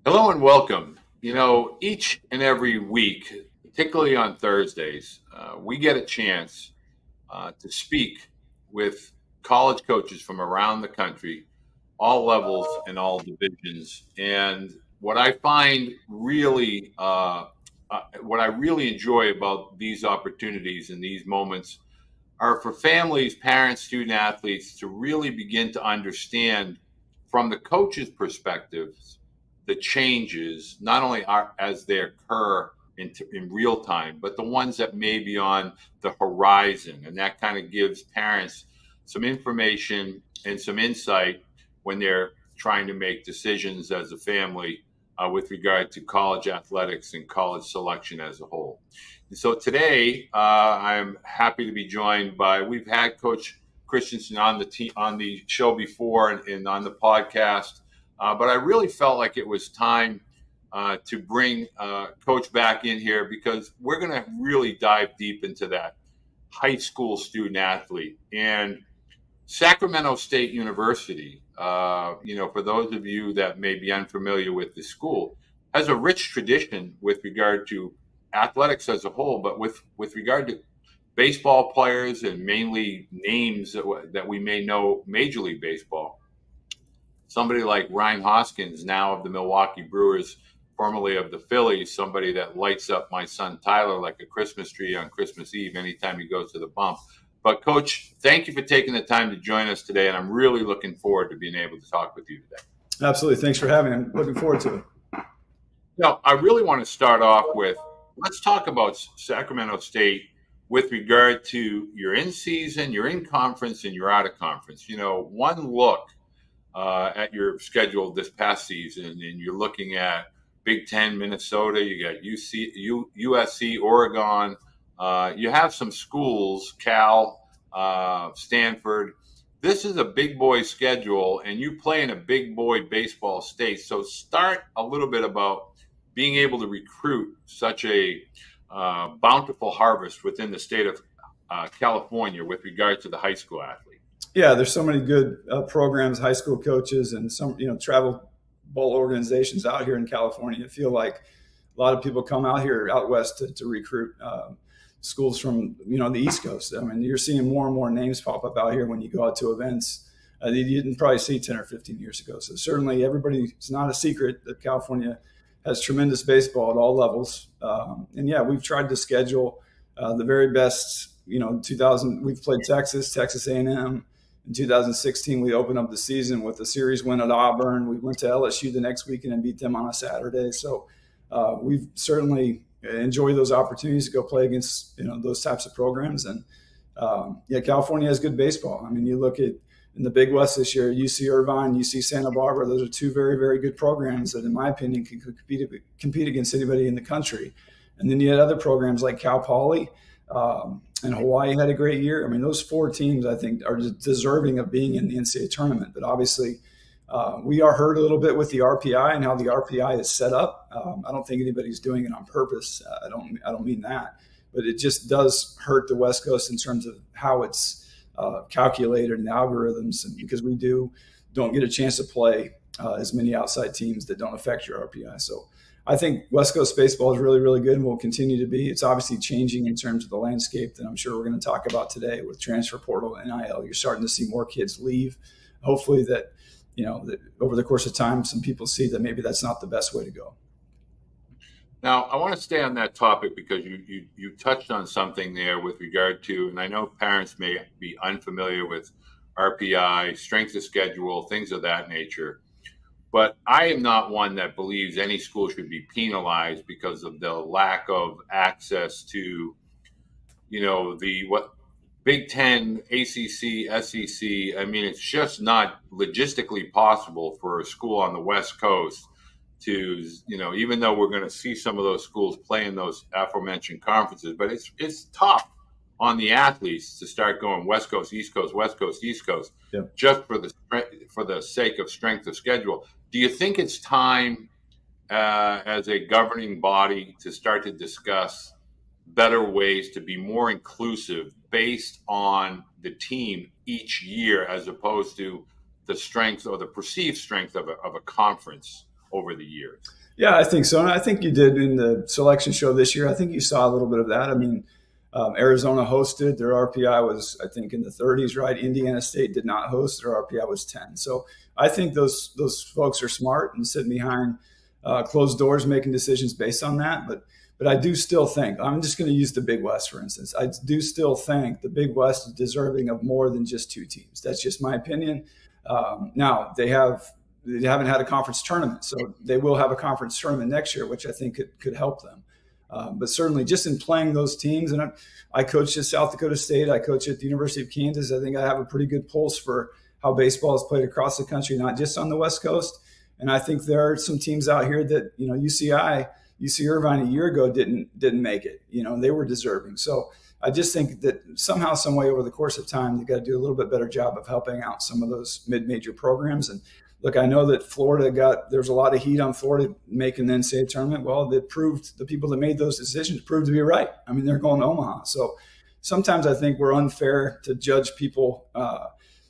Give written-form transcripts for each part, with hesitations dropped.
Hello and welcome. Each and every week, particularly on Thursdays, we get a chance to speak with college coaches from around the country, all levels and all divisions. And what I really enjoy about these opportunities and these moments are for families, parents, student athletes to really begin to understand from the coach's perspectives the changes, not only as they occur in real time, but the ones that may be on the horizon. And that kind of gives parents some information and some insight when they're trying to make decisions as a family with regard to college athletics and college selection as a whole. And so today, I'm happy to be joined by. We've had Coach Christiansen on the show before and on the podcast, but I really felt like it was time to bring Coach back in here because we're going to really dive deep into that high school student athlete. And Sacramento State University, for those of you that may be unfamiliar with the school, has a rich tradition with regard to athletics as a whole, but with regard to baseball players and mainly names that we may know Major League Baseball. Somebody like Ryan Hoskins, now of the Milwaukee Brewers, formerly of the Phillies, somebody that lights up my son Tyler like a Christmas tree on Christmas Eve anytime he goes to the bump. But Coach, thank you for taking the time to join us today, and I'm really looking forward to being able to talk with you today. Absolutely. Thanks for having me. I'm looking forward to it. Now, I really want to start off with, let's talk about Sacramento State with regard to your in-season, your in-conference, and your out-of-conference. One look at your schedule this past season, and you're looking at Big Ten, Minnesota, you got USC, Oregon. You have some schools, Cal, Stanford. This is a big boy schedule, and you play in a big boy baseball state. So start a little bit about being able to recruit such a bountiful harvest within the state of California with regard to the high school athlete. Yeah, there's so many good programs, high school coaches, and some travel ball organizations out here in California. I feel like a lot of people come out here out west to recruit schools from the East Coast. I mean, you're seeing more and more names pop up out here when you go out to events that you didn't probably see 10 or 15 years ago. So certainly it's not a secret that California has tremendous baseball at all levels. And yeah, we've tried to schedule the very best. 2000 we've played Texas A&M. In 2016, we opened up the season with a series win at Auburn. We went to LSU the next weekend and beat them on a Saturday. So we've certainly enjoyed those opportunities to go play against those types of programs. And California has good baseball. I mean, you look at in the Big West this year, UC Irvine, UC Santa Barbara. Those are two very, very good programs that, in my opinion, can compete against anybody in the country. And then you had other programs like Cal Poly. And Hawaii had a great year. I mean, those four teams, I think, are deserving of being in the NCAA tournament. But obviously, we are hurt a little bit with the RPI and how the RPI is set up. I don't think anybody's doing it on purpose. I don't mean that. But it just does hurt the West Coast in terms of how it's calculated and algorithms, and because we don't get a chance to play as many outside teams that don't affect your RPI. So I think West Coast baseball is really, really good and will continue to be. It's obviously changing in terms of the landscape that I'm sure we're going to talk about today with transfer portal and NIL. You're starting to see more kids leave. Hopefully that over the course of time, some people see that maybe that's not the best way to go. Now, I want to stay on that topic because you touched on something there with regard to, and I know parents may be unfamiliar with RPI, strength of schedule, things of that nature. But I am not one that believes any school should be penalized because of the lack of access to, Big Ten, ACC, SEC. I mean, it's just not logistically possible for a school on the West Coast to, even though we're going to see some of those schools play in those aforementioned conferences, but it's tough on the athletes to start going West Coast, East Coast, West Coast, East Coast, just for the sake of strength of schedule. Do you think it's time as a governing body to start to discuss better ways to be more inclusive based on the team each year, as opposed to the strength or the perceived strength of a conference over the years. Yeah, I think so. And I think you did in the selection show this year. I think you saw a little bit of that. I mean, Arizona hosted. Their RPI was, I think, in the 30s, right? Indiana State did not host. Their RPI was 10. So I think those folks are smart and sitting behind closed doors making decisions based on that. But I do still think, I'm just going to use the Big West, for instance. I do still think the Big West is deserving of more than just 2 teams. That's just my opinion. Now, they haven't had a conference tournament, so they will have a conference tournament next year, which I think could help them. But certainly just in playing those teams, and I coached at South Dakota State, I coach at the University of Kansas. I think I have a pretty good pulse for how baseball is played across the country, not just on the West Coast. And I think there are some teams out here that, UC Irvine a year ago didn't make it. They were deserving. So I just think that somehow, some way over the course of time, they've got to do a little bit better job of helping out some of those mid-major programs. And look, I know that there's a lot of heat on Florida making the NCAA tournament. Well, the people that made those decisions proved to be right. I mean, they're going to Omaha. So sometimes I think we're unfair to judge people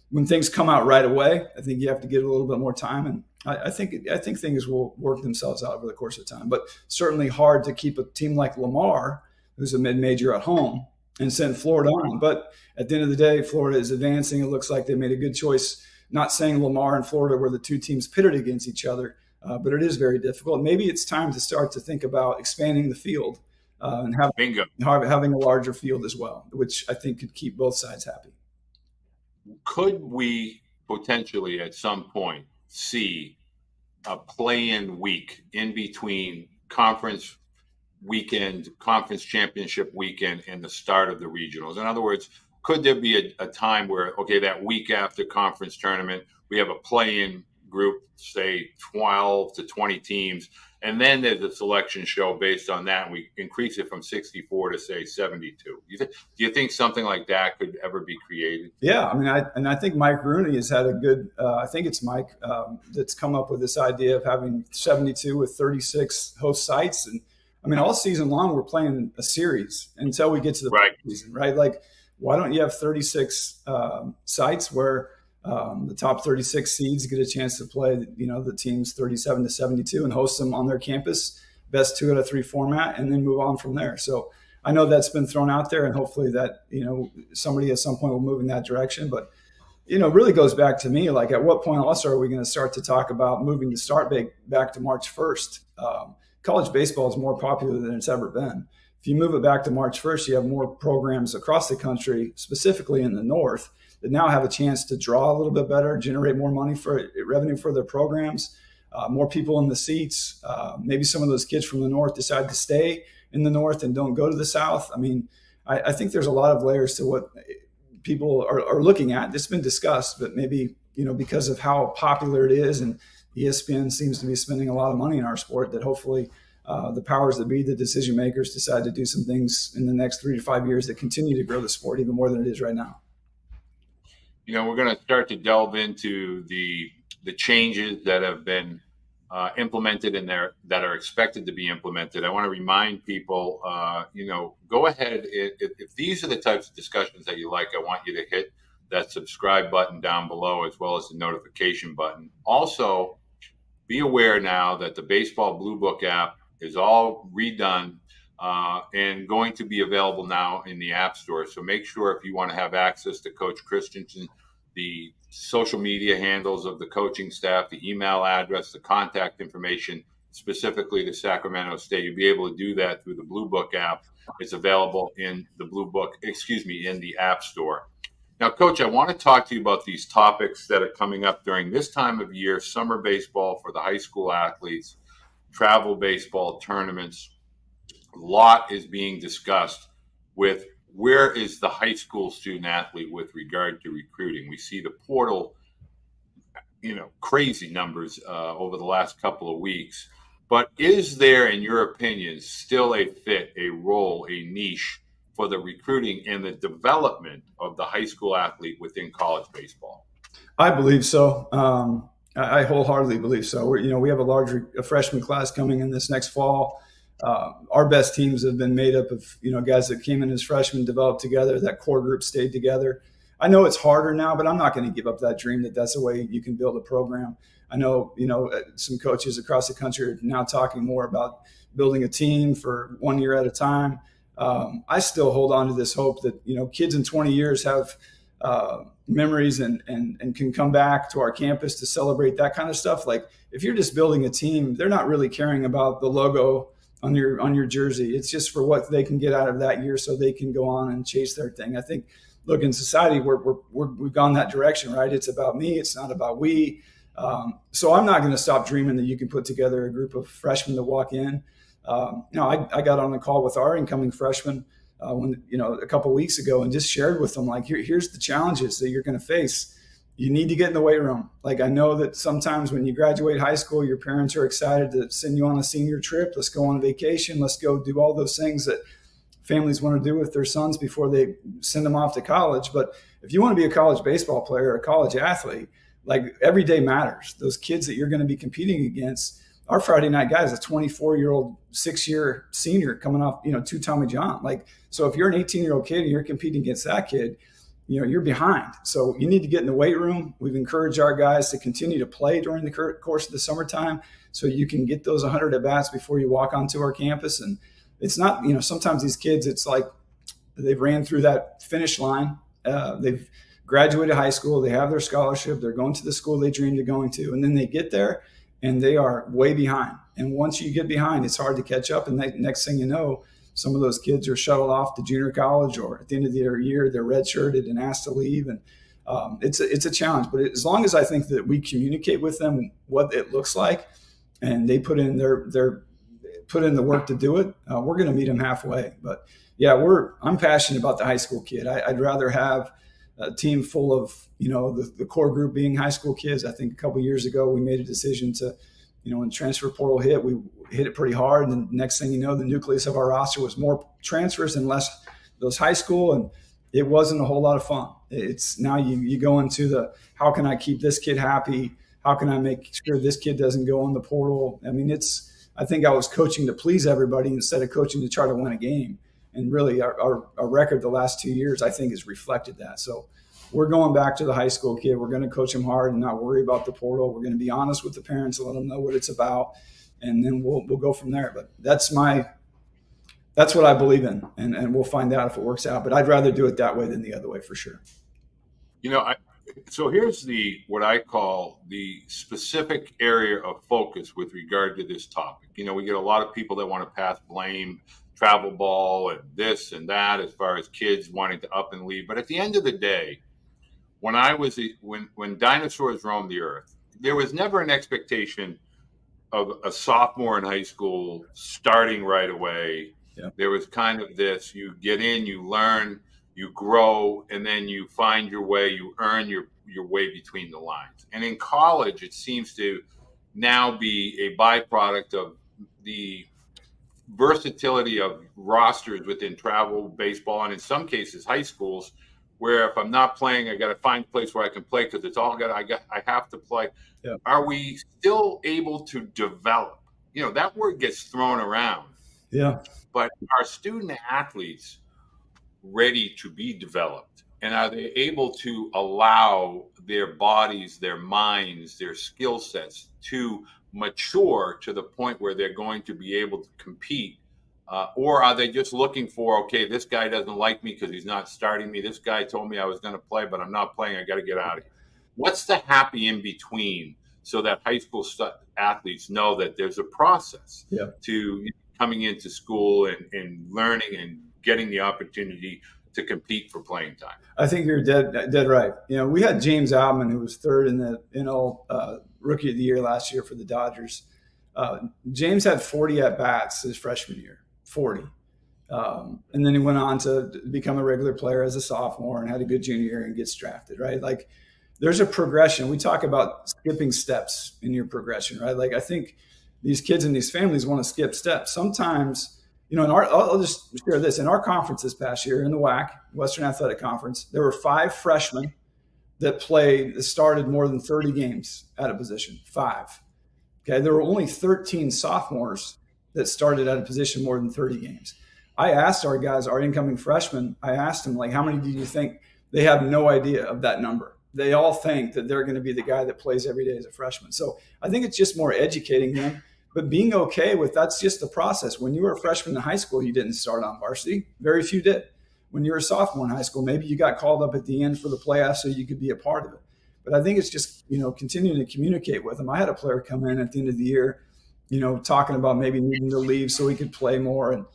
when things come out right away. I think you have to give it a little bit more time. And I think things will work themselves out over the course of time. But certainly hard to keep a team like Lamar, who's a mid-major, at home and send Florida on. But at the end of the day, Florida is advancing. It looks like they made a good choice. Not saying Lamar and Florida were the 2 teams pitted against each other, but it is very difficult. Maybe it's time to start to think about expanding the field and having a larger field as well, which I think could keep both sides happy. Could we potentially at some point see a play-in week in between conference weekend, conference championship weekend, and the start of the regionals? In other words, could there be a time where, okay, that week after conference tournament, we have a play-in group, say 12 to 20 teams, and then there's a selection show based on that, and we increase it from 64 to, say, 72? Do you think something like that could ever be created? Yeah, I mean, I think Mike Rooney has had a good I think it's Mike that's come up with this idea of having 72 with 36 host sites. And, I mean, all season long we're playing a series until we get to the season, right? Like, why don't you have 36 sites where the top 36 seeds get a chance to play, the teams 37 to 72 and host them on their campus, best 2 out of 3 format, and then move on from there. So I know that's been thrown out there, and hopefully that, somebody at some point will move in that direction. But, really goes back to me, like, at what point also are we going to start to talk about moving the start back to March 1st? College baseball is more popular than it's ever been. If you move it back to March 1st, you have more programs across the country, specifically in the North, that now have a chance to draw a little bit better, generate more revenue for their programs, more people in the seats. Maybe some of those kids from the North decide to stay in the North and don't go to the South. I mean, I think there's a lot of layers to what people are looking at. It's been discussed, but maybe, because of how popular it is, and ESPN seems to be spending a lot of money in our sport, that hopefully the powers that be, the decision makers, decide to do some things in the next 3 to 5 years that continue to grow the sport even more than it is right now. We're going to start to delve into the changes that have been implemented in there that are expected to be implemented. I want to remind people, go ahead. If these are the types of discussions that you like, I want you to hit that subscribe button down below, as well as the notification button. Also, be aware now that the Baseball Blue Book app is all redone and going to be available now in the App Store. So make sure, if you want to have access to Coach Christiansen, the social media handles of the coaching staff, the email address, the contact information, specifically to Sacramento State, you'll be able to do that through the Blue Book app. It's available in the App Store. Now, Coach, I want to talk to you about these topics that are coming up during this time of year: summer baseball for the high school athletes, travel baseball tournaments. A lot is being discussed with where is the high school student athlete with regard to recruiting. We see the portal, crazy numbers over the last couple of weeks. But is there, in your opinion, still a fit, a role, a niche for the recruiting and the development of the high school athlete within college baseball? I believe so. I wholeheartedly believe so. We have a freshman class coming in this next fall. Our best teams have been made up of, guys that came in as freshmen, developed together. That core group stayed together. I know it's harder now, but I'm not going to give up that dream that that's the way you can build a program. I know, some coaches across the country are now talking more about building a team for 1 year at a time. I still hold on to this hope that, kids in 20 years have memories and can come back to our campus to celebrate that kind of stuff. Like, if you're just building a team, they're not really caring about the logo on your jersey. It's just for what they can get out of that year so they can go on and chase their thing. I think, look, in society, we've gone that direction, right? It's about me. It's not about we. So I'm not going to stop dreaming that you can put together a group of freshmen to walk in. I got on a call with our incoming freshmen a couple of weeks ago and just shared with them, like, here's the challenges that you're going to face. You need to get in the weight room. Like, I know that sometimes when you graduate high school, your parents are excited to send you on a senior trip. Let's go on vacation. Let's go do all those things that families want to do with their sons before they send them off to college. But if you want to be a college baseball player or a college athlete, like, every day matters. Those kids that you're going to be competing against, our Friday night guy is a 24-year-old, 6-year senior coming off, 2 Tommy John. Like, so if you're an 18-year-old kid and you're competing against that kid, you're behind. So you need to get in the weight room. We've encouraged our guys to continue to play during the course of the summertime so you can get those 100 at-bats before you walk onto our campus. And it's not, sometimes these kids, it's like they've ran through that finish line. They've graduated high school. They have their scholarship. They're going to the school they dreamed of going to. And then they get there and they are way behind. And once you get behind, it's hard to catch up. And next thing you know, some of those kids are shuttled off to junior college, or at the end of their year, they're redshirted and asked to leave. And it's a challenge. But as long as I think that we communicate with them what it looks like, and they put in put in the work to do it, we're going to meet them halfway. But yeah, I'm passionate about the high school kid. I'd rather have a team full of, the core group being high school kids. I think a couple of years ago, we made a decision to, when transfer portal hit, we hit it pretty hard. And then next thing you know, the nucleus of our roster was more transfers and less those high school. And it wasn't a whole lot of fun. It's now you go into how can I keep this kid happy? How can I make sure this kid doesn't go on the portal? I mean, I think I was coaching to please everybody instead of coaching to try to win a game. And really our record the last 2 years, I think, has reflected that. So we're going back to the high school kid. We're going to coach him hard and not worry about the portal. We're going to be honest with the parents and let them know what it's about. And then we'll go from there. But that's what I believe in. And we'll find out if it works out. But I'd rather do it that way than the other way, for sure. So here's what I call the specific area of focus with regard to this topic. We get a lot of people that want to pass blame, travel ball, and this and that, as far as kids wanting to up and leave. But at the end of the day, when dinosaurs roamed the earth, there was never an expectation of a sophomore in high school starting right away. Yeah. There was kind of this: you get in, you learn, you grow, and then you find your way, you earn your way between the lines. And in college, it seems to now be a byproduct of the versatility of rosters within travel baseball, and in some cases high schools, where if I'm not playing, I got to find a place where I can play because it's all I have to play. Yeah. Are we still able to develop? That word gets thrown around. Yeah. But are student athletes ready to be developed? And are they able to allow their bodies, their minds, their skill sets to mature to the point where they're going to be able to compete? Or are they just looking for, okay, this guy doesn't like me because he's not starting me. This guy told me I was going to play, but I'm not playing. I got to get out of here. What's the happy in between so that high school athletes know that there's a process to coming into school and learning and getting the opportunity to compete for playing time? I think you're dead right. We had James Outman, who was third in the NL Rookie of the Year last year for the Dodgers. James had 40 at-bats his freshman year, 40. And then he went on to become a regular player as a sophomore and had a good junior year and gets drafted, right? Like, there's a progression. We talk about skipping steps in your progression, right? Like, I think these kids and these families want to skip steps. Sometimes, I'll just share this. In our conference this past year, in the WAC, Western Athletic Conference, there were 5 freshmen that started more than 30 games at a position. 5. Okay. There were only 13 sophomores that started at a position more than 30 games. I asked our guys, our incoming freshmen, I asked them, like, how many do you think? They have no idea of that number. they all think that they're going to be the guy that plays every day as a freshman. So I think it's just more educating them, but being okay with that's just the process. When you were a freshman in high school, you didn't start on varsity. Very few did. When you were a sophomore in high school, maybe you got called up at the end for the playoffs so you could be a part of it. But I think it's just, continuing to communicate with them. I had a player come in at the end of the year, talking about maybe needing to leave so he could play more. And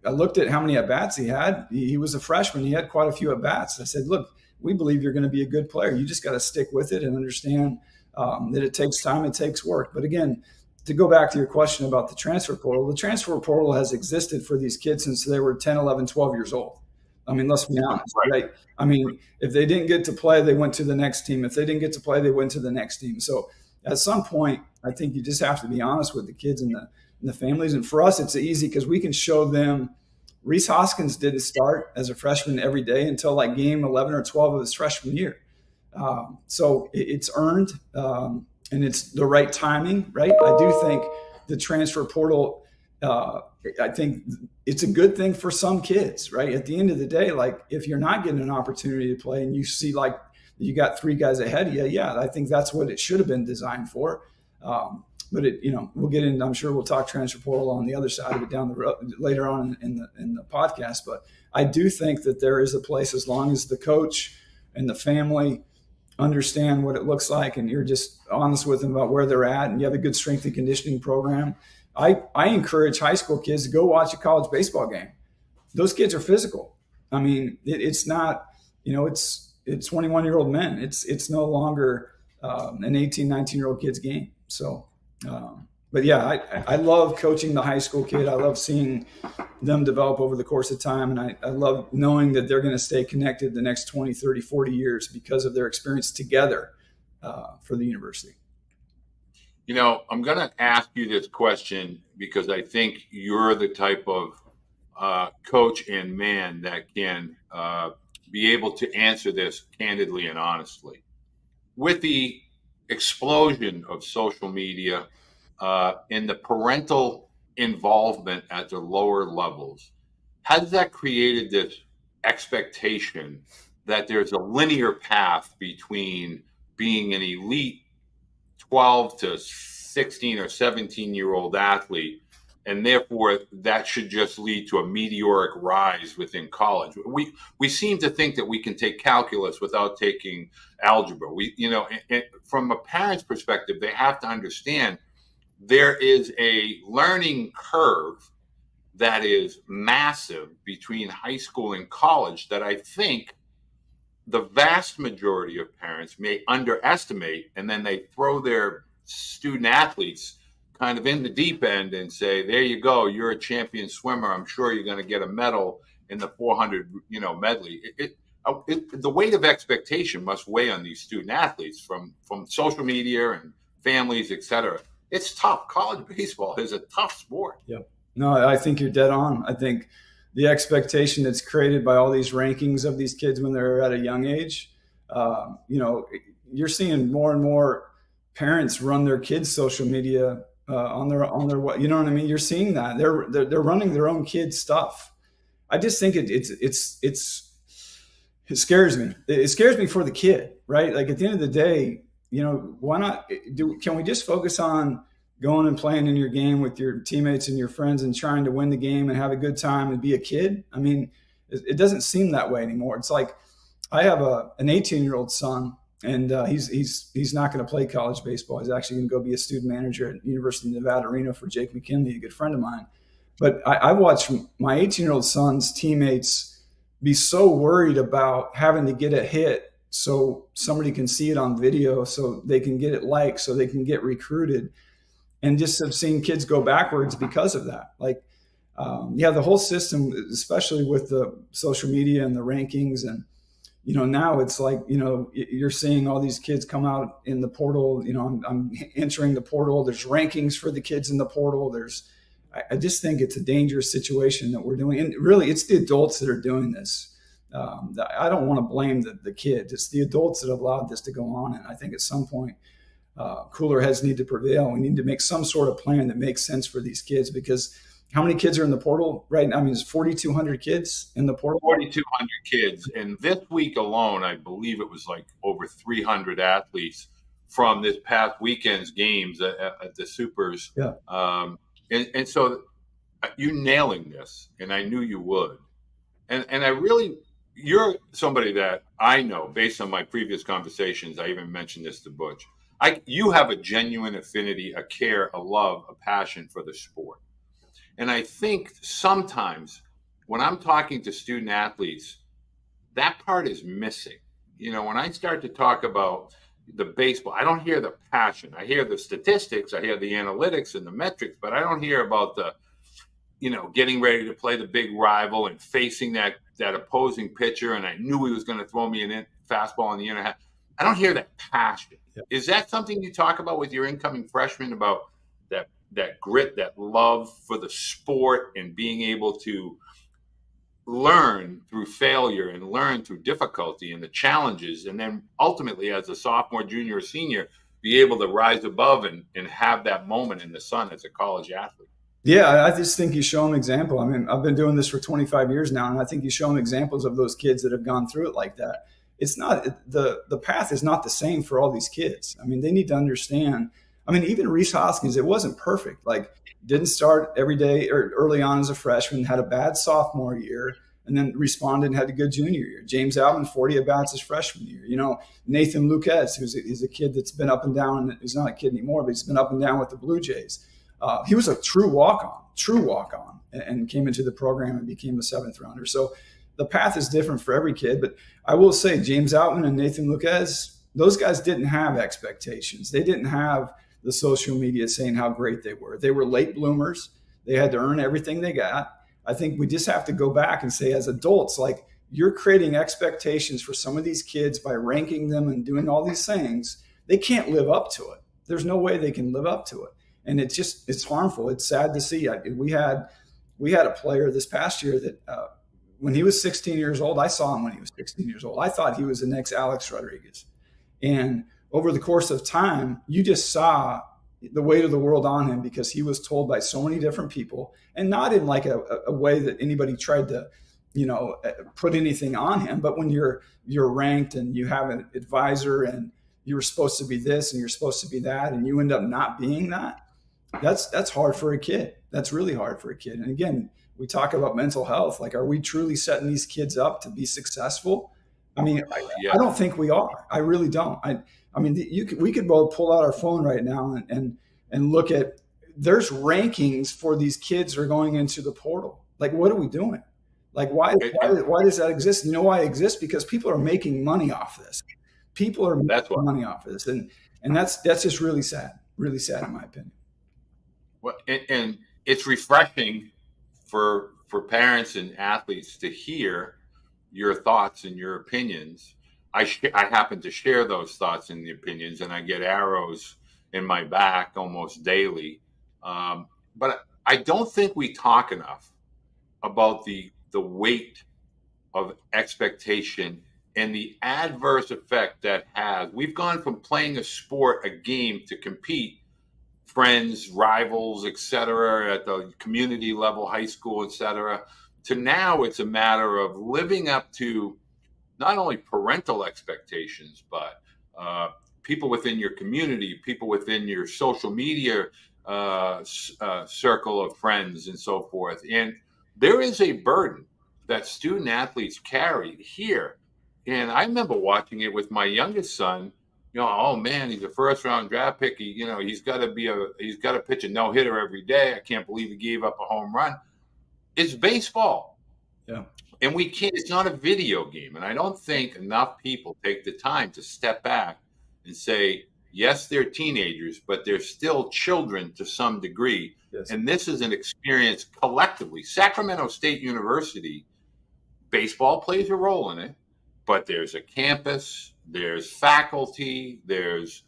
I looked at how many at-bats he had. He was a freshman. He had quite a few at-bats. I said, look, we believe you're going to be a good player. You just got to stick with it and understand that it takes time, it takes work. But again, to go back to your question about the transfer portal has existed for these kids since they were 10, 11, 12 years old. I mean, let's be honest, right? I mean, if they didn't get to play, they went to the next team. If they didn't get to play, they went to the next team. So at some point, I think you just have to be honest with the kids and the families. And for us, it's easy because we can show them. Reese Hoskins didn't start as a freshman every day until like game 11 or 12 of his freshman year. So it's earned and it's the right timing, right? I do think the transfer portal, I think it's a good thing for some kids, right? At the end of the day, like if you're not getting an opportunity to play and you see like you got three guys ahead of you, yeah, I think that's what it should have been designed for. But we'll get in. I'm sure we'll talk transfer portal on the other side of it down the road later on in the podcast. But I do think that there is a place as long as the coach and the family understand what it looks like, and you're just honest with them about where they're at, and you have a good strength and conditioning program. I encourage high school kids to go watch a college baseball game. Those kids are physical. I mean, it's not. It's 21-year-old men. It's no longer an 18, 19-year-old kid's game. So. But yeah, I love coaching the high school kid. I love seeing them develop over the course of time. And I love knowing that they're going to stay connected the next 20, 30, 40 years because of their experience together for the university. I'm going to ask you this question because I think you're the type of coach and man that can be able to answer this candidly and honestly. With the explosion of social media and the parental involvement at the lower levels, has that created this expectation that there's a linear path between being an elite 12 to 16 or 17-year-old athlete, and therefore that should just lead to a meteoric rise within college? We seem to think that we can take calculus without taking algebra. From a parent's perspective, they have to understand there is a learning curve that is massive between high school and college that I think the vast majority of parents may underestimate, and then they throw their student athletes kind of in the deep end and say, there you go, you're a champion swimmer. I'm sure you're going to get a medal in the 400, medley. The weight of expectation must weigh on these student athletes from social media and families, et cetera. It's tough. College baseball is a tough sport. Yeah. No, I think you're dead on. I think the expectation that's created by all these rankings of these kids when they're at a young age, you're seeing more and more parents run their kids' social media on their you know what I mean? You're seeing that they're running their own kids' stuff. I just think it scares me. It scares me for the kid, right? Like at the end of the day, why not can we just focus on going and playing in your game with your teammates and your friends and trying to win the game and have a good time and be a kid? I mean, it doesn't seem that way anymore. It's like I have an 18-year-old son, and he's not going to play college baseball. He's actually going to go be a student manager at University of Nevada, Reno for Jake McKinley, a good friend of mine. But I watched my 18-year-old son's teammates be so worried about having to get a hit so somebody can see it on video, so they can get it liked, so they can get recruited, and just have seen kids go backwards because of that. Like, the whole system, especially with the social media and the rankings, and now it's like you're seeing all these kids come out in the portal. I'm entering the portal. There's rankings for the kids in the portal. I just think it's a dangerous situation that we're doing, and really, it's the adults that are doing this. I don't want to blame the kids. It's the adults that have allowed this to go on. And I think at some point, cooler heads need to prevail. We need to make some sort of plan that makes sense for these kids, because How many kids are in the portal right now? I mean, there's 4,200 kids in the portal. 4,200 kids. And this week alone, I believe it was like over 300 athletes from this past weekend's games at the Supers. Yeah. And so you're nailing this, and I knew you would. And I really, you're somebody that I know based on my previous conversations. I even mentioned this to Butch. You have a genuine affinity, a care, a love, a passion for the sport. And I think sometimes when I'm talking to student athletes, that part is missing. When I start to talk about the baseball, I don't hear the passion. I hear the statistics, I hear the analytics and the metrics, but I don't hear about the, getting ready to play the big rival and facing that opposing pitcher. And I knew he was going to throw me a fastball in the inner half. I don't hear that passion. Yeah. Is that something you talk about with your incoming freshmen, about that grit, that love for the sport, and being able to learn through failure and learn through difficulty and the challenges, and then ultimately as a sophomore, junior, or senior, be able to rise above and have that moment in the sun as a college athlete? Yeah, I just think you show them example. I mean, I've been doing this for 25 years now, and I think you show them examples of those kids that have gone through it like that. It's not, the path is not the same for all these kids. I mean, they need to understand. I mean, even Reese Hoskins, it wasn't perfect. Like, didn't start every day or early on as a freshman, had a bad sophomore year, and then responded and had a good junior year. James Alvin, 40 at-bats his freshman year. Nathan Luquez, he's a kid that's been up and down. He's not a kid anymore, but he's been up and down with the Blue Jays. He was a true walk-on, and came into the program and became a seventh rounder. So the path is different for every kid. But I will say, James Outman and Nathan Luquez, those guys didn't have expectations. They didn't have the social media saying how great they were. They were late bloomers. They had to earn everything they got. I think we just have to go back and say, as adults, like, you're creating expectations for some of these kids by ranking them and doing all these things. They can't live up to it. There's no way they can live up to it. And it's harmful. It's sad to see. We had a player this past year that when he was 16 years old, I saw him when he was 16 years old. I thought he was the next Alex Rodriguez. And over the course of time, you just saw the weight of the world on him, because he was told by so many different people, and not in like a way that anybody tried to, put anything on him. But when you're ranked and you have an advisor and you're supposed to be this and you're supposed to be that, and you end up not being that, that's hard for a kid. That's really hard for a kid. And again, we talk about mental health. Like, are we truly setting these kids up to be successful? I mean, I don't think we are. I really don't. I mean, we could both pull out our phone right now and look at, there's rankings for these kids who are going into the portal. Like, what are we doing? Like, why does that exist? You know why it exists? Because people are making money off this. People are making money off of this. And that's just really sad in my opinion. Well, and it's refreshing for parents and athletes to hear your thoughts and your opinions. I happen to share those thoughts and the opinions, and I get arrows in my back almost daily. But I don't think we talk enough about the weight of expectation and the adverse effect that has. We've gone from playing a sport, a game, to compete, friends, rivals, etc., at the community level, high school, etc., to now it's a matter of living up to not only parental expectations, but people within your community, people within your social media circle of friends and so forth. And there is a burden that student athletes carry here. And I remember watching it with my youngest son. Oh man, he's a first round draft pick. He's got to pitch a no hitter every day. I can't believe he gave up a home run. It's baseball. Yeah. And we can't, it's not a video game. And I don't think enough people take the time to step back and say, yes, they're teenagers, but they're still children to some degree. Yes. And this is an experience collectively. Sacramento State University, baseball plays a role in it, but there's a campus, there's faculty, there's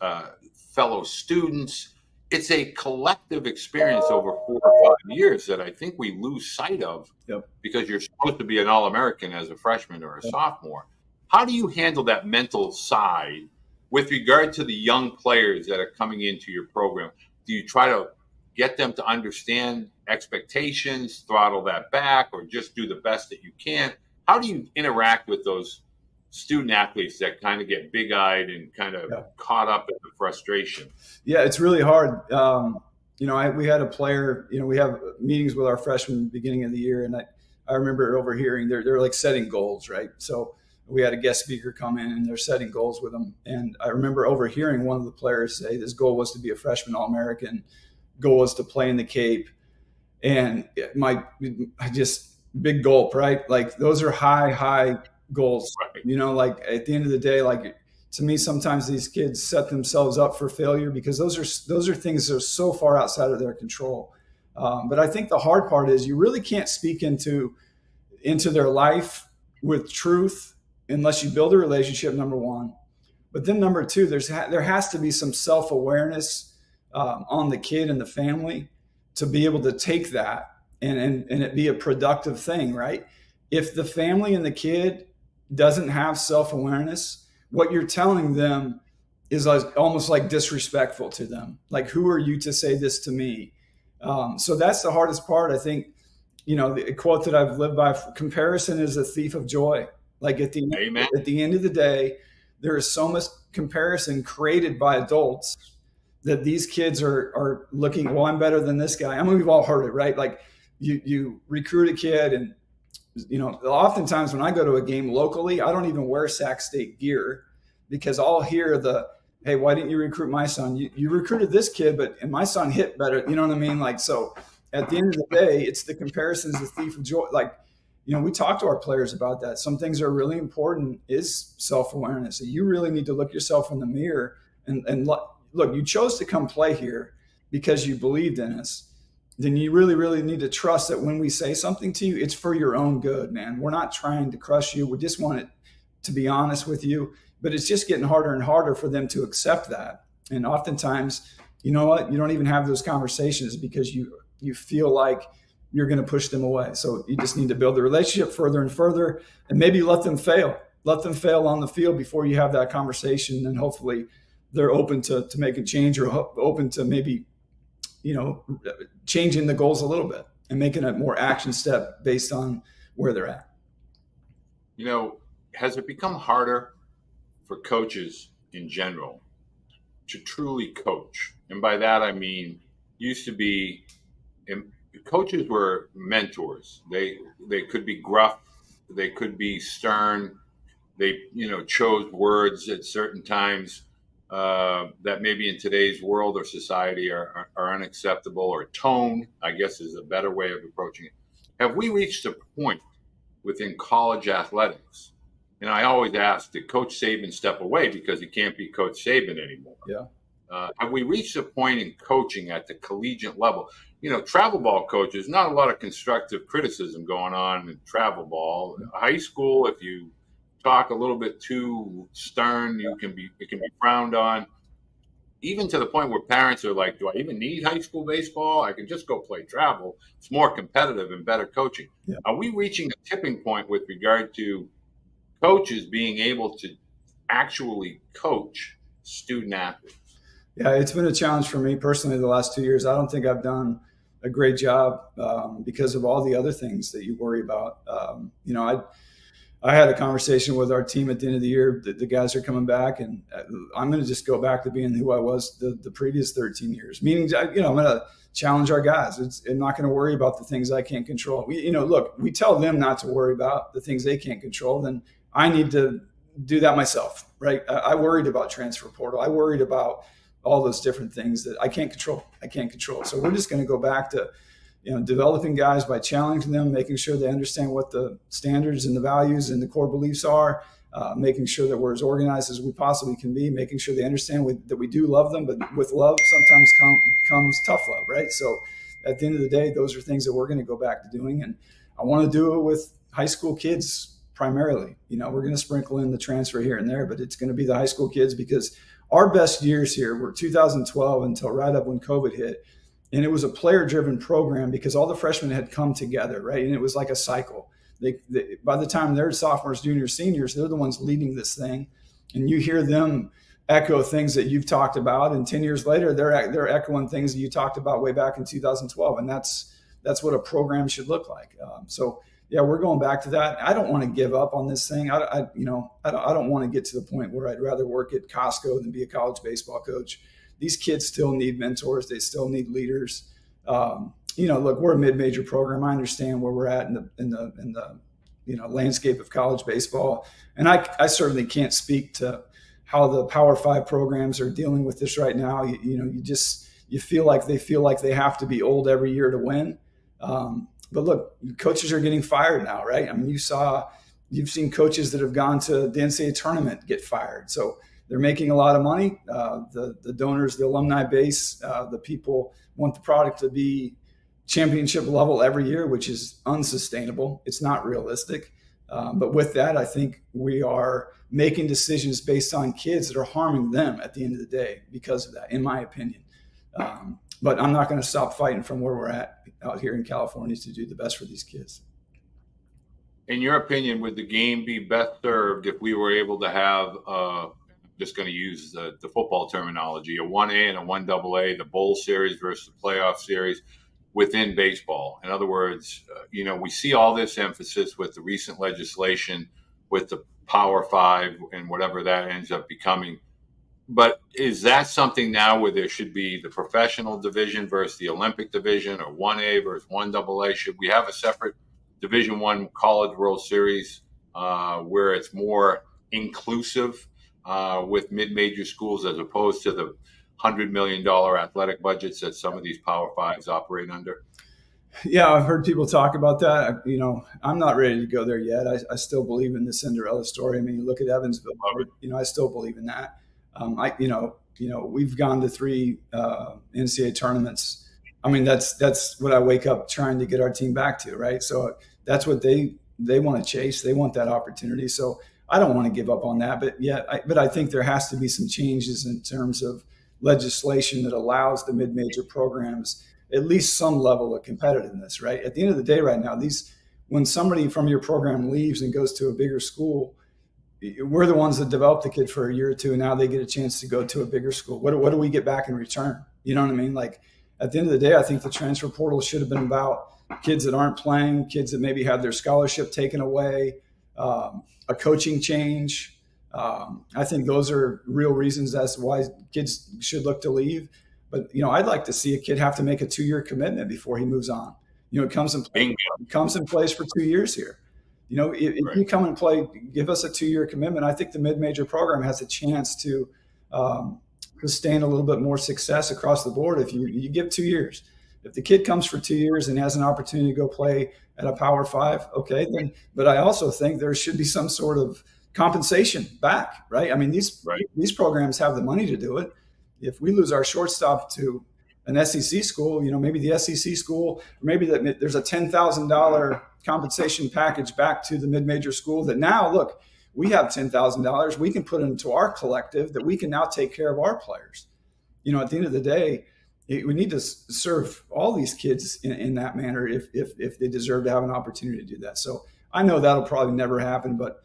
fellow students. It's a collective experience over 4 or 5 years that I think we lose sight of. Yep. Because you're supposed to be an All-American as a freshman or a sophomore. How do you handle that mental side with regard to the young players that are coming into your program? Do you try to get them to understand expectations, throttle that back, or just do the best that you can? How do you interact with those student athletes that kind of get big-eyed and kind of caught up in the frustration? Yeah, it's really hard. We had a player, we have meetings with our freshmen at the beginning of the year, and I remember overhearing they're like setting goals, right? So we had a guest speaker come in and they're setting goals with them. And I remember overhearing one of the players say his goal was to be a freshman All-American, goal was to play in the Cape. And big gulp, right? Like those are high goals, Right. Like at the end of the day, like to me, sometimes these kids set themselves up for failure because those are things that are so far outside of their control. But I think the hard part is you really can't speak into their life with truth unless you build a relationship, number one. But then number two, there has to be some self-awareness on the kid and the family to be able to take that and it be a productive thing, right? If the family and the kid doesn't have self-awareness, what you're telling them is almost like disrespectful to them. Like, who are you to say this to me? So that's the hardest part. I think, the quote that I've lived by, comparison is a thief of joy. Like at the end of the day, there is so much comparison created by adults that these kids are looking, well, I'm better than this guy. I mean, we've all heard it, right? Like you recruit a kid and, oftentimes when I go to a game locally, I don't even wear Sac State gear because I'll hear hey, why didn't you recruit my son? You recruited this kid, and my son hit better. You know what I mean? Like, so at the end of the day, it's the comparison is the thief of joy. Like, we talk to our players about that. Some things are really important is self-awareness. So you really need to look yourself in the mirror and look, you chose to come play here because you believed in us. Then you really, really need to trust that when we say something to you, it's for your own good, man. We're not trying to crush you. We just want it to be honest with you, but it's just getting harder and harder for them to accept that. And oftentimes, you know what? You don't even have those conversations because you feel like you're going to push them away. So you just need to build the relationship further and further and maybe let them fail on the field before you have that conversation. And hopefully they're open to making change or open to maybe, changing the goals a little bit and making a more action step based on where they're at. Has it become harder for coaches in general to truly coach? And by that, I mean, used to be coaches were mentors. They could be gruff. They could be stern. They, chose words at certain times that maybe in today's world or society are unacceptable, or tone, I guess, is a better way of approaching it. Have we reached a point within college athletics? And I always ask, did Coach Saban step away because he can't be Coach Saban anymore? Yeah. Have we reached a point in coaching at the collegiate level? Travel ball coaches, not a lot of constructive criticism going on in travel ball. High school, if you talk a little bit too stern, it can be frowned on, even to the point where parents are like, do I even need high school baseball? I can just go play travel. It's more competitive and better coaching. Yeah. Are we reaching a tipping point with regard to coaches being able to actually coach student athletes? Yeah, it's been a challenge for me personally the last 2 years. I don't think I've done a great job because of all the other things that you worry about. I had a conversation with our team at the end of the year. The guys are coming back, and I'm going to just go back to being who I was the previous 13 years. Meaning, I'm going to challenge our guys. I'm not going to worry about the things I can't control. We tell them not to worry about the things they can't control. Then I need to do that myself, right? I worried about transfer portal. I worried about all those different things that I can't control. So we're just going to go back to developing guys by challenging them, making sure they understand what the standards and the values and the core beliefs are, making sure that we're as organized as we possibly can be, making sure they understand that we do love them, but with love sometimes comes tough love, right? So at the end of the day, those are things that we're going to go back to doing. And I want to do it with high school kids primarily. We're going to sprinkle in the transfer here and there, but it's going to be the high school kids because our best years here were 2012 until right up when COVID hit. And it was a player-driven program because all the freshmen had come together, right? And it was like a cycle. They by the time they're sophomores, juniors, seniors, they're the ones leading this thing. And you hear them echo things that you've talked about, and 10 years later, they're echoing things that you talked about way back in 2012, and that's what a program should look like. So yeah, we're going back to that. I don't want to give up on this thing. I don't want to get to the point where I'd rather work at Costco than be a college baseball coach. These kids still need mentors. They still need leaders. Look, we're a mid-major program. I understand where we're at in the landscape of college baseball, and I certainly can't speak to how the Power 5 programs are dealing with this right now. You feel like they have to be old every year to win. But look, coaches are getting fired now, right? I mean, you've seen coaches that have gone to the NCAA tournament get fired. So they're making a lot of money. The donors, the alumni base, the people want the product to be championship level every year, which is unsustainable. It's not realistic. But with that, I think we are making decisions based on kids that are harming them at the end of the day because of that, in my opinion. But I'm not going to stop fighting from where we're at out here in California to do the best for these kids. In your opinion, would the game be best served if we were able to have, just going to use the football terminology, a 1A and a 1AA, the bowl series versus the playoff series within baseball? In other words, we see all this emphasis with the recent legislation, with the Power 5 and whatever that ends up becoming. But is that something now where there should be the professional division versus the Olympic division, or 1A versus 1AA? Should we have a separate Division I College World Series where it's more inclusive with mid-major schools as opposed to the $100 million athletic budgets that some of these Power 5s operate under? Yeah, I've heard people talk about that. I'm not ready to go there yet. I still believe in the Cinderella story. I mean, you look at Evansville. I still believe in that. We've gone to 3 NCAA tournaments. I mean, that's what I wake up trying to get our team back to, right? So that's what they want to chase. They want that opportunity. So I don't want to give up on that, but I think there has to be some changes in terms of legislation that allows the mid-major programs at least some level of competitiveness, right? At the end of the day right now, when somebody from your program leaves and goes to a bigger school, we're the ones that developed the kid for a year or two, and now they get a chance to go to a bigger school. What do we get back in return? You know what I mean? Like, at the end of the day, I think the transfer portal should have been about kids that aren't playing, kids that maybe had their scholarship taken away, a coaching change. I think those are real reasons as to why kids should look to leave. But, I'd like to see a kid have to make a 2-year commitment before he moves on. It comes in place for 2 years here. If Right. you come and play, give us a 2-year commitment. I think the mid-major program has a chance to sustain a little bit more success across the board if you give 2 years. If the kid comes for 2 years and has an opportunity to go play at a Power 5, okay, then. But I also think there should be some sort of compensation back, right? I mean, these programs have the money to do it. If we lose our shortstop to an SEC school, maybe the SEC school, or maybe there's a $10,000 compensation package back to the mid-major school that now, look, we have $10,000 we can put into our collective that we can now take care of our players. At the end of the day, we need to serve all these kids in that manner if they deserve to have an opportunity to do that. So I know that'll probably never happen, but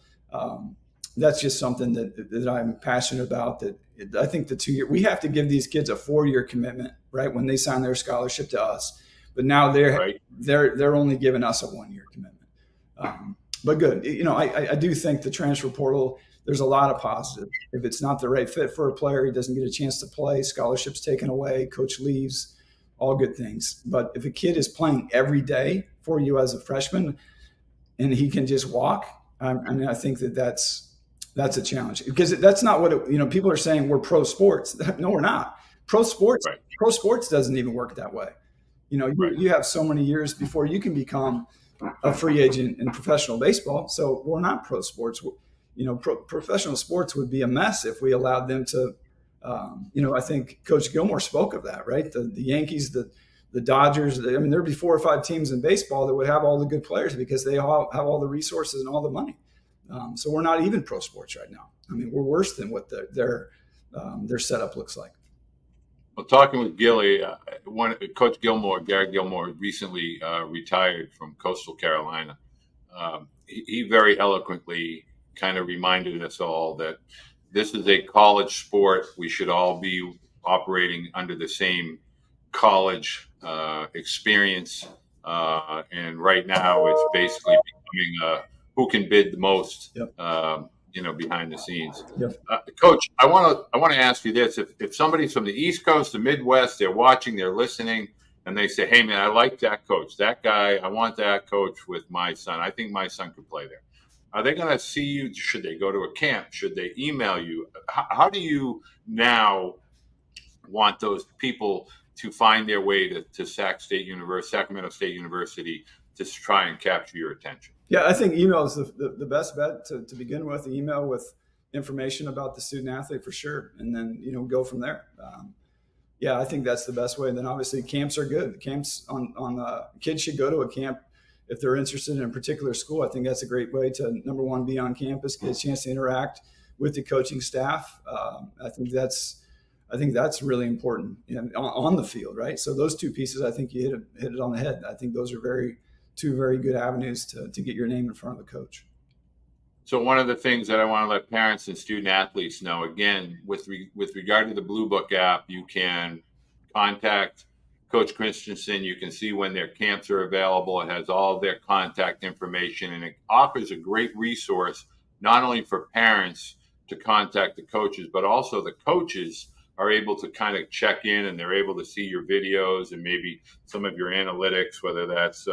that's just something that I'm passionate about. That I think the 2-year, we have to give these kids a 4-year commitment, right, when they sign their scholarship to us. But now they're only giving us a 1-year commitment. But good, I do think the transfer portal, there's a lot of positive. If it's not the right fit for a player, he doesn't get a chance to play, scholarships taken away, coach leaves, all good things. But if a kid is playing every day for you as a freshman and he can just walk, I think that's a challenge, because that's not what people are saying we're pro sports. No, we're not. Pro sports. Right. Pro sports doesn't even work that way. You have so many years before you can become a free agent in professional baseball. So we're not pro sports. Professional sports would be a mess if we allowed them to. I think Coach Gilmore spoke of that, right? The Yankees, the Dodgers. There'd be 4 or 5 teams in baseball that would have all the good players because they all have all the resources and all the money. So we're not even pro sports right now. We're worse than what their setup looks like. Well, talking with Gilly, Coach Gilmore, Garrett Gilmore, recently retired from Coastal Carolina. He very eloquently kind of reminded us all that this is a college sport. We should all be operating under the same college experience. And right now, it's basically becoming who can bid the most. Yep. Behind the scenes. Yep. Coach, I want to ask you this: if somebody's from the East Coast, the Midwest, they're watching, they're listening, and they say, "Hey, man, I like that coach, that guy. I want that coach with my son. I think my son could play there." Are they going to see you? Should they go to a camp? Should they email you? How do you now want those people to find their way to Sacramento State University to try and capture your attention? Yeah, I think email is the best bet to begin with. Email with information about the student athlete for sure, and then go from there. Yeah, I think that's the best way. And then obviously camps are good. Camps kids should go to a camp if they're interested in a particular school. I think that's a great way to, number one, be on campus, get a chance to interact with the coaching staff. I think that's really important on the field, right? So those two pieces, I think you hit it on the head. I think those are two very good avenues to get your name in front of the coach. So one of the things that I want to let parents and student athletes know, again, with regard to the Blue Book app, you can contact Coach Christiansen. You can see when their camps are available. It has all of their contact information, and it offers a great resource, not only for parents to contact the coaches, but also the coaches are able to kind of check in, and they're able to see your videos and maybe some of your analytics, whether that's,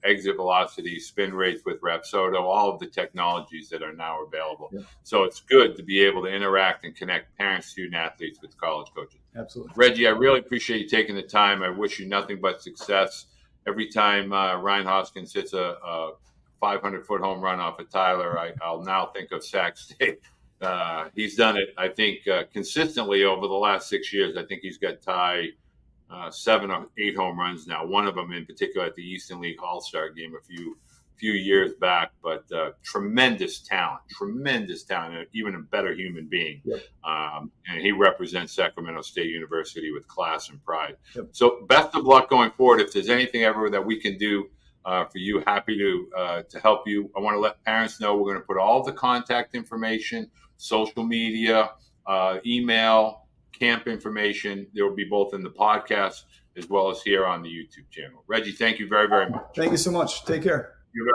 exit velocity, spin rates with Rapsodo, all of the technologies that are now available. Yeah. So it's good to be able to interact and connect parents, student athletes with college coaches. Absolutely. Reggie, I really appreciate you taking the time. I wish you nothing but success. Every time Ryan Hoskins hits a 500-foot home run off of Tyler, I'll now think of Sac State. He's done it, I think, consistently over the last 6 years. I think he's got 7 or 8 home runs now. One of them in particular at the Eastern League All-Star game a few years back. But tremendous talent, and even a better human being. Yep. And he represents Sacramento State University with class and pride. Yep. So best of luck going forward. If there's anything ever that we can do for you, happy to help you. I want to let parents know we're going to put all the contact information, social media, email, camp information. There will be both in the podcast as well as here on the YouTube channel. Reggie, thank you very, very much. Thank you so much. Take care. You're very